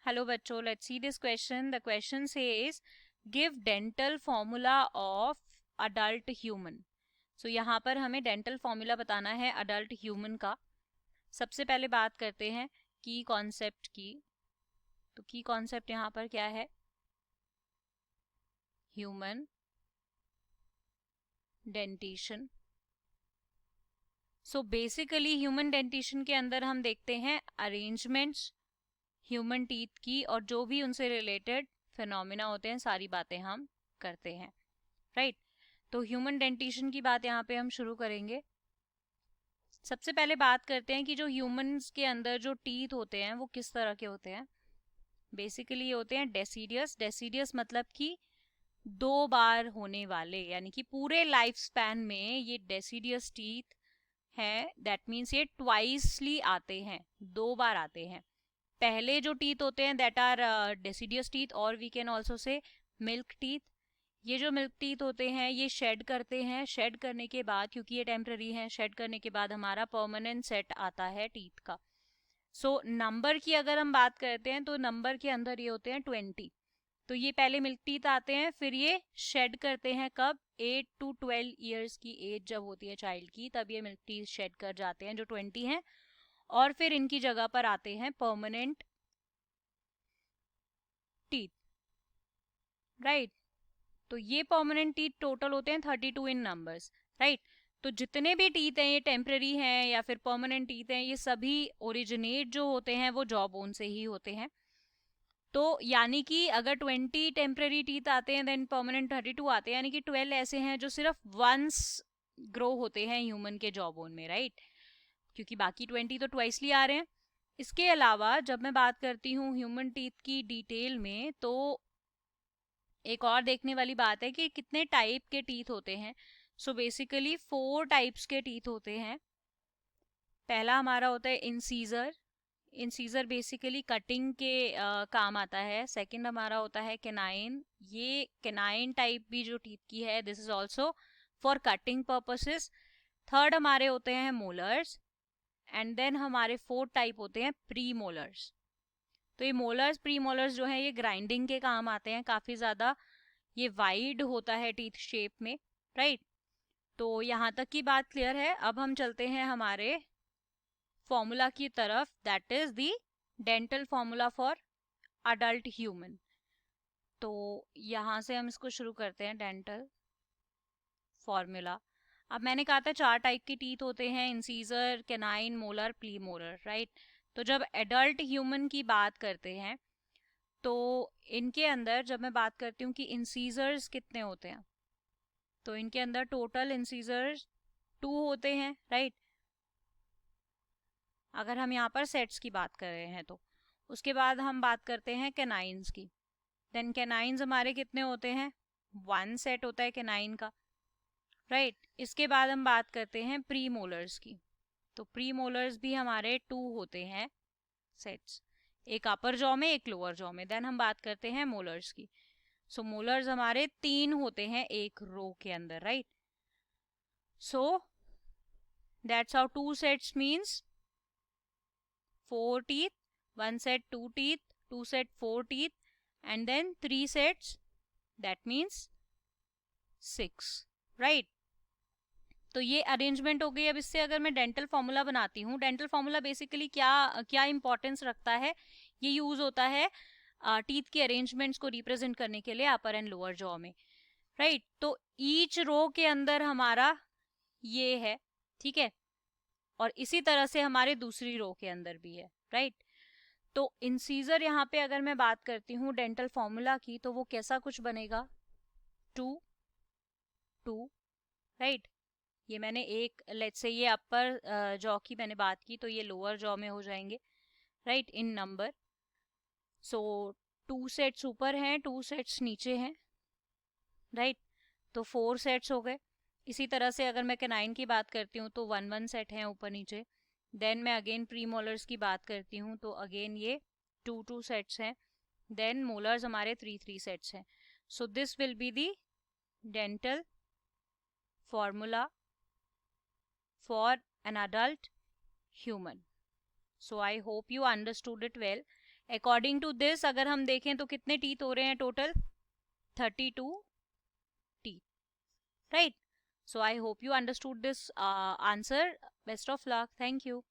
Hello बच्चों, let's see this question. The question says give dental formula of adult human. So यहाँ पर हमें dental formula बताना है adult human का. सबसे पहले बात करते हैं की कॉन्सेप्ट की. तो की कॉन्सेप्ट यहाँ पर क्या है? Human dentition. So basically human dentition के अंदर हम देखते हैं अरेंजमेंट्स ह्यूमन टीथ की और जो भी उनसे रिलेटेड फिनोमिना होते हैं सारी बातें हम करते हैं, राइट? तो ह्यूमन डेंटिशन की बात यहाँ पे हम शुरू करेंगे. सबसे पहले बात करते हैं कि जो ह्यूमंस के अंदर जो टीथ होते हैं वो किस तरह के होते हैं. बेसिकली ये होते हैं डेसीडियस. डेसीडियस मतलब कि 2 बार होने वाले, यानी कि पूरे लाइफ स्पैन में ये डेसीडियस टीथ है. दैट मीन्स ये ट्वाइसली आते हैं, 2 बार आते हैं. पहले जो टीथ होते हैं दैट आर डेसिडियस टीथ और we can also say milk teeth. ये जो मिल्क टीथ होते हैं ये शेड करते हैं. शेड करने के बाद, क्योंकि ये टेम्पररी है, शेड करने के बाद हमारा परमानेंट सेट आता है टीथ का. सो नंबर की अगर हम बात करते हैं तो नंबर के अंदर ये होते हैं 20. तो ये पहले मिल्क टीथ आते हैं, फिर ये शेड करते हैं. कब? 8 to 12 ईयर्स की एज जब होती है चाइल्ड की, तब ये मिल्क टीथ शेड कर जाते हैं जो 20 हैं. और फिर इनकी जगह पर आते हैं परमानेंट टीथ, राइट? तो ये परमानेंट टीथ टोटल होते हैं 32 इन नंबर्स, राइट? तो जितने भी टीथ हैं ये टेम्पररी हैं या फिर परमानेंट टीथ हैं, ये सभी ओरिजिनेट जो होते हैं वो जॉ बोन से ही होते हैं. तो यानी कि अगर 20 टेम्पररी टीथ आते हैं देन परमानेंट 32 आते हैं, यानी कि 12 ऐसे हैं जो सिर्फ वंस ग्रो होते हैं ह्यूमन के जॉ बोन में, राइट? क्योंकि बाकी 20 तो ट्वाइसली आ रहे हैं. इसके अलावा जब मैं बात करती हूँ ह्यूमन टीथ की डिटेल में, तो एक और देखने वाली बात है कि कितने टाइप के टीथ होते हैं. सो बेसिकली 4 टाइप्स के टीथ होते हैं. पहला हमारा होता है इंसीजर. इंसीजर बेसिकली कटिंग के काम आता है. सेकंड हमारा होता है केनाइन. ये केनाइन टाइप भी जो टीथ की है, this is also for cutting purposes. Third हमारे होते हैं मोलर्स. एंड देन हमारे फोर्थ टाइप होते हैं प्री मोलर्स. तो ये मोलर्स प्री मोलर्स जो है ये ग्राइंडिंग के काम आते हैं काफी ज्यादा. ये वाइड होता है टीथ शेप में, राइट? तो यहाँ तक की बात क्लियर है. अब हम चलते हैं हमारे फॉर्मूला की तरफ, that is the dental formula for adult human. तो यहाँ से हम इसको शुरू करते हैं, डेंटल फॉर्मूला. अब मैंने कहा था 4 टाइप के टीथ होते हैं, incisor, canine, molar, pre molar, right? तो जब एडल्ट ह्यूमन की बात करते हैं तो इनके अंदर जब मैं बात करती हूँ कि इंसीजर्स कितने होते हैं, तो इनके अंदर टोटल इंसीजर्स 2 होते हैं, राइट? अगर हम यहाँ पर सेट्स की बात कर रहे हैं तो उसके बाद हम बात करते हैं कैनाइंस की. देन कैनाइंस हमारे कितने होते हैं? 1 सेट होता है कैनाइन का, राइट? इसके बाद हम बात करते हैं प्री मोलर्स की. तो प्री मोलर्स भी हमारे 2 होते हैं सेट्स, एक अपर जॉ में एक लोअर जॉ में. देन हम बात करते हैं मोलर्स की. सो मोलर्स हमारे 3 होते हैं एक रो के अंदर, right? So that's how 2 sets means 4 teeth, 1 set 2 teeth, 2 set 4 teeth, and then 3 sets, that means 6, right? तो ये अरेंजमेंट हो गई. अब इससे अगर मैं डेंटल फॉर्मूला बनाती हूँ, डेंटल फॉर्मूला बेसिकली क्या क्या इंपॉर्टेंस रखता है? ये यूज होता है टीथ के अरेंजमेंट्स को रिप्रेजेंट करने के लिए अपर एंड लोअर जॉ में, राइट? तो ईच रो के अंदर हमारा ये है, ठीक है? और इसी तरह से हमारे दूसरी रो के अंदर भी है, राइट? तो इंसीजर यहाँ पे अगर मैं बात करती हूँ डेंटल फॉर्मूला की, तो वो कैसा कुछ बनेगा? 2 2, राइट? ये मैंने एक, लेट्स से ये अपर जॉ की मैंने बात की, तो ये लोअर जॉ में हो जाएंगे, राइट? इन नंबर. सो 2 सेट्स ऊपर हैं, 2 सेट्स नीचे हैं, राइट? तो 4 सेट्स हो गए. इसी तरह से अगर मैं कैनाइन की बात करती हूँ तो 1 1 सेट हैं ऊपर नीचे. देन मैं अगेन प्री मोलर्स की बात करती हूँ तो अगेन ये 2 2 सेट्स हैं. देन मोलर्स हमारे 3 3 सेट्स हैं. So this will be the dental formula for an adult human. So I hope you understood it well. According to this अगर हम देखें तो कितने टीथ हो रहे हैं total? 32 teeth, right? So I hope you understood this answer. Best of luck. Thank you.